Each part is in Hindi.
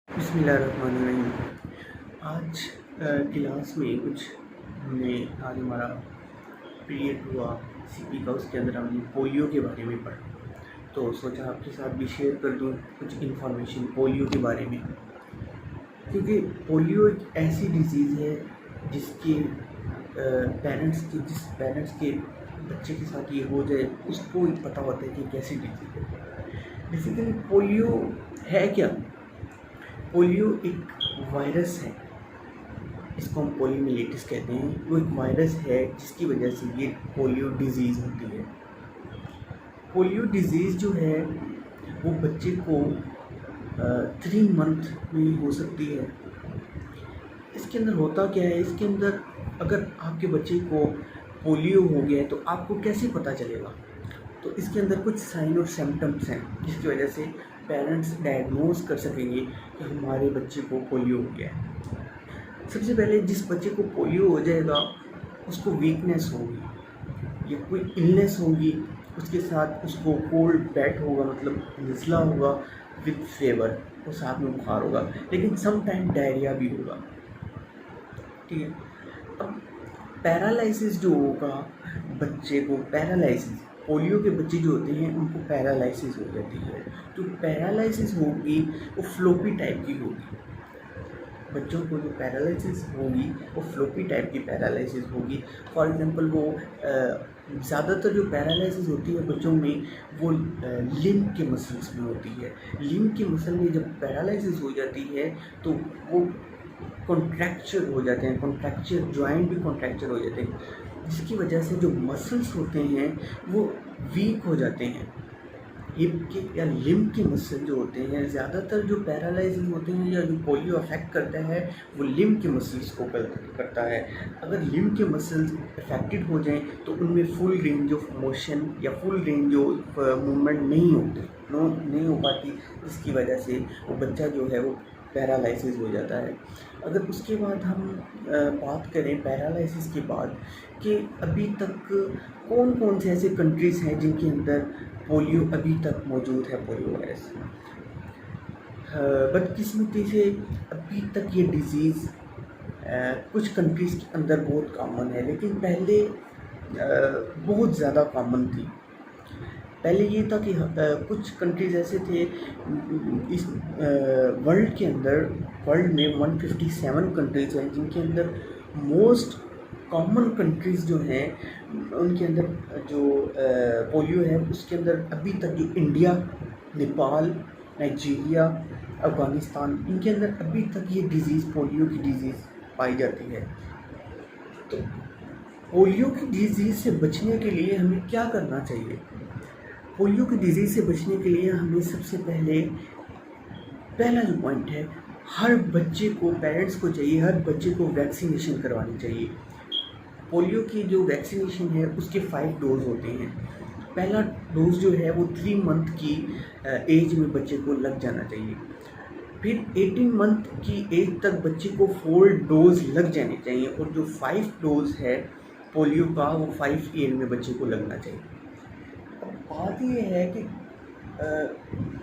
बिस्मिल्लाहिर्रहमानिर्रहीम। आज क्लास में कुछ हमने आज हमारा पीरियड हुआ सीपी का। उसके अंदर हमने पोलियो के बारे में पढ़ा, तो सोचा आपके साथ भी शेयर कर दूं कुछ इन्फॉर्मेशन पोलियो के बारे में। क्योंकि पोलियो एक ऐसी डिज़ीज़ है जिसके जिस पेरेंट्स के बच्चे के साथ ये हो जाए उसको ही पता होता है कि कैसी डिज़ीज़ है। बेसिकली पोलियो है क्या? पोलियो एक वायरस है, इसको हम पोलियोमिलेटिस कहते हैं। वो एक वायरस है जिसकी वजह से ये पोलियो डिज़ीज़ होती है। पोलियो डिज़ीज़ जो है वो बच्चे को 3 मंथ में हो सकती है। इसके अंदर होता क्या है, इसके अंदर अगर आपके बच्चे को पोलियो हो गया है तो आपको कैसे पता चलेगा? तो इसके अंदर कुछ साइन और सिम्टम्स हैं जिसकी वजह से पेरेंट्स डायग्नोज कर सकेंगे कि हमारे बच्चे को पोलियो हो गया है। सबसे पहले जिस बच्चे को पोलियो हो जाएगा उसको वीकनेस होगी या कोई इलनेस होगी, उसके साथ उसको कोल्ड बैट होगा, मतलब नज़ला होगा विद फीवर, और साथ में बुखार होगा, लेकिन सम टाइम डायरिया भी होगा। ठीक है। अब पैरालिसिस जो होगा बच्चे को, पैरालिसिस पोलियो के बच्चे जो होते हैं उनको पैरालिसिस हो जाती है। तो पैरालिसिस होगी वो फ्लोपी टाइप की होगी। बच्चों को जो पैरालिसिस होगी वो फ्लोपी टाइप की पैरालिसिस होगी। फॉर एग्जांपल वो ज़्यादातर जो पैरालिसिस होती है बच्चों में वो लिम्ब के मसल्स में होती है। लिम्ब के मसल में जब पैरालिसिस हो जाती है तो वो कॉन्ट्रैक्चर हो जाते हैं, कॉन्ट्रैक्चर जॉइंट भी कॉन्ट्रैक्चर हो जाते हैं, जिसकी वजह से जो मसल्स होते हैं वो वीक हो जाते हैं। हिप के या लिम्ब के मसल जो होते हैं, ज़्यादातर जो पैरालाइजिंग होते हैं या जो पोलियो अफेक्ट करता है वो लिम्ब के मसल्स को करता है। अगर लिम्ब के मसल्स अफेक्टेड हो जाएं तो उनमें फुल रेंज ऑफ मोशन या फुल रेंज ऑफ मूवमेंट नहीं हो पाती, जिसकी वजह से वो बच्चा जो है वो पैरालिसिस हो जाता है। अगर उसके बाद हम बात करें पैरालिसिस के बाद कि अभी तक कौन कौन से ऐसे कंट्रीज़ हैं जिनके अंदर पोलियो अभी तक मौजूद है, पोलियो वायरस। बदकिस्मती से अभी तक ये डिज़ीज़ कुछ कंट्रीज़ के अंदर बहुत कॉमन है, लेकिन पहले बहुत ज़्यादा कॉमन थी। पहले ये था कि कुछ कंट्रीज़ ऐसे थे इस वर्ल्ड में 157 कंट्रीज़ हैं जिनके अंदर मोस्ट कॉमन कंट्रीज़ जो हैं उनके अंदर जो पोलियो है उसके अंदर अभी तक जो इंडिया, नेपाल, नाइजीरिया, अफ़गानिस्तान, इनके अंदर अभी तक ये डिज़ीज़ पोलियो की डिज़ीज़ पाई जाती है। तो पोलियो की डिज़ीज़ से बचने के लिए हमें क्या करना चाहिए? पोलियो की डिज़ीज़ से बचने के लिए हमें सबसे पहला जो पॉइंट है, हर बच्चे को, पेरेंट्स को चाहिए हर बच्चे को वैक्सीनेशन करवानी चाहिए। पोलियो की जो वैक्सीनेशन है उसके 5 डोज होते हैं। पहला डोज जो है वो 3 मंथ की एज में बच्चे को लग जाना चाहिए। फिर 18 मंथ की एज तक बच्चे को 4 डोज लग जाने चाहिए, और जो 5 डोज है पोलियो का वो 5 ईयर में बच्चे को लगना चाहिए। अब बात ये है कि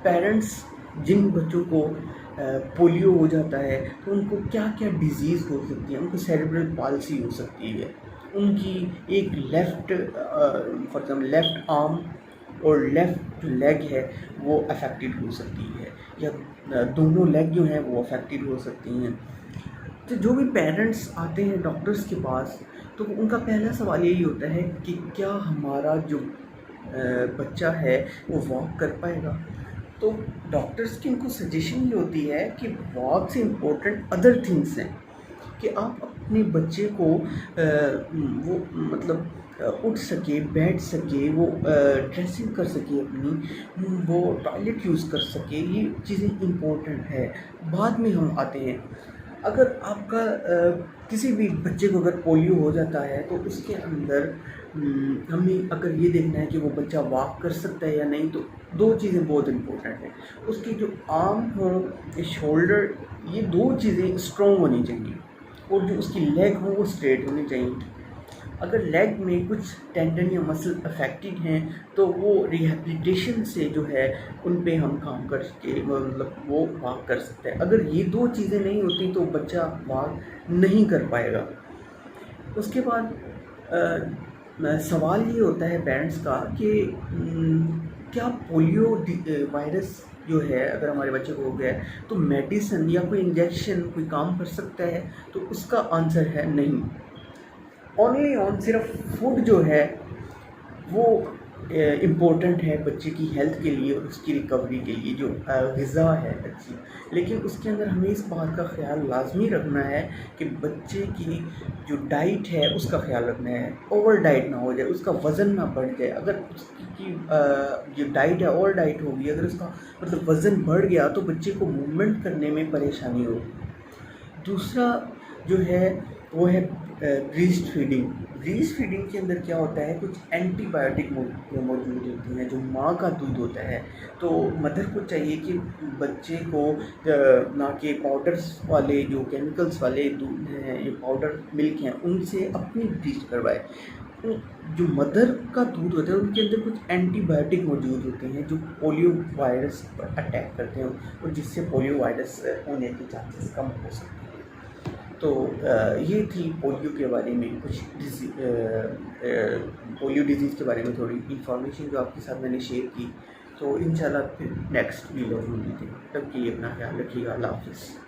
पेरेंट्स जिन बच्चों को पोलियो हो जाता है तो उनको क्या क्या डिज़ीज़ हो सकती है। उनको सेरेब्रल पाल्सी हो सकती है, उनकी एक फॉर एग्जाम्पल लेफ़्ट आर्म और लेफ़्ट जो लेग है वो अफेक्टेड हो सकती है, या दोनों लेग जो हैं वो अफेक्टेड हो सकती हैं। तो जो भी पेरेंट्स आते हैं डॉक्टर्स के पास तो उनका पहला सवाल यही होता है कि क्या हमारा जो बच्चा है वो वॉक कर पाएगा। तो डॉक्टर्स की उनको सजेशन ये होती है कि वॉक से इम्पोर्टेंट अदर थिंग्स हैं, कि आप अपने बच्चे को वो मतलब उठ सके, बैठ सके, वो ड्रेसिंग कर सके अपनी, वो टॉयलेट यूज़ कर सके, ये चीज़ें इम्पोर्टेंट है। बाद में हम आते हैं, अगर आपका किसी भी बच्चे को अगर पोलियो हो जाता है तो उसके अंदर हमें अगर ये देखना है कि वो बच्चा वॉक कर सकता है या नहीं, तो 2 चीज़ें बहुत इम्पोर्टेंट हैं। उसकी जो आर्म हो, शोल्डर, ये 2 चीज़ें स्ट्रॉन्ग होनी चाहिए, और जो उसकी लेग हो वो स्ट्रेट होनी चाहिए। अगर लेग में कुछ टेंडन या मसल अफेक्टेड हैं तो वो रिहैबिलिटेशन से जो है उन पे हम काम करके मतलब वो वॉक कर सकते हैं। अगर ये 2 चीज़ें नहीं होती तो बच्चा वॉक नहीं कर पाएगा। उसके बाद सवाल ये होता है पेरेंट्स का कि क्या पोलियो वायरस जो है अगर हमारे बच्चे को हो गया है तो मेडिसिन या कोई इंजेक्शन कोई काम कर सकता है? तो उसका आंसर है नहीं। ओनली ऑन सिर्फ फूड जो है वो इम्पोर्टेंट है बच्चे की हेल्थ के लिए और उसकी रिकवरी के लिए, जो ग़िज़ा है अच्छी, लेकिन उसके अंदर हमें इस बात का ख़्याल लाजमी रखना है कि बच्चे की जो डाइट है उसका ख़्याल रखना है, ओवर डाइट ना हो जाए, उसका वज़न ना बढ़ जाए। अगर उसकी जो डाइट है ओवर डाइट होगी, अगर उसका मतलब वज़न बढ़ गया तो बच्चे को मूवमेंट करने में परेशानी होगी। दूसरा जो है वो है ब्रीस्ट फीडिंग। ब्रीस्ट फीडिंग के अंदर क्या होता है, कुछ एंटीबायोटिक मौजूद होती हैं जो माँ का दूध होता है। तो मदर को चाहिए कि बच्चे को ना कि पाउडर्स वाले जो केमिकल्स वाले दूध हैं, ये पाउडर मिल्क हैं, उनसे अपनी ब्रीस्ट करवाए। तो जो मदर का दूध होता है उनके अंदर कुछ एंटीबायोटिक मौजूद होते हैं जो पोलियो वायरस पर अटैक करते हैं और जिससे पोलियो वायरस होने के चांसेस कम हो सकते हैं। तो ये थी पोलियो के बारे में कुछ पोलियो डिजीज़ के बारे में थोड़ी इन्फॉर्मेशन जो आपके साथ मैंने शेयर की। तो इंशाल्लाह फिर नेक्स्ट वीडियो में मिलते हैं। तब के लिए अपना ख्याल रखिएगा। अल्लाह हाफ़िज़।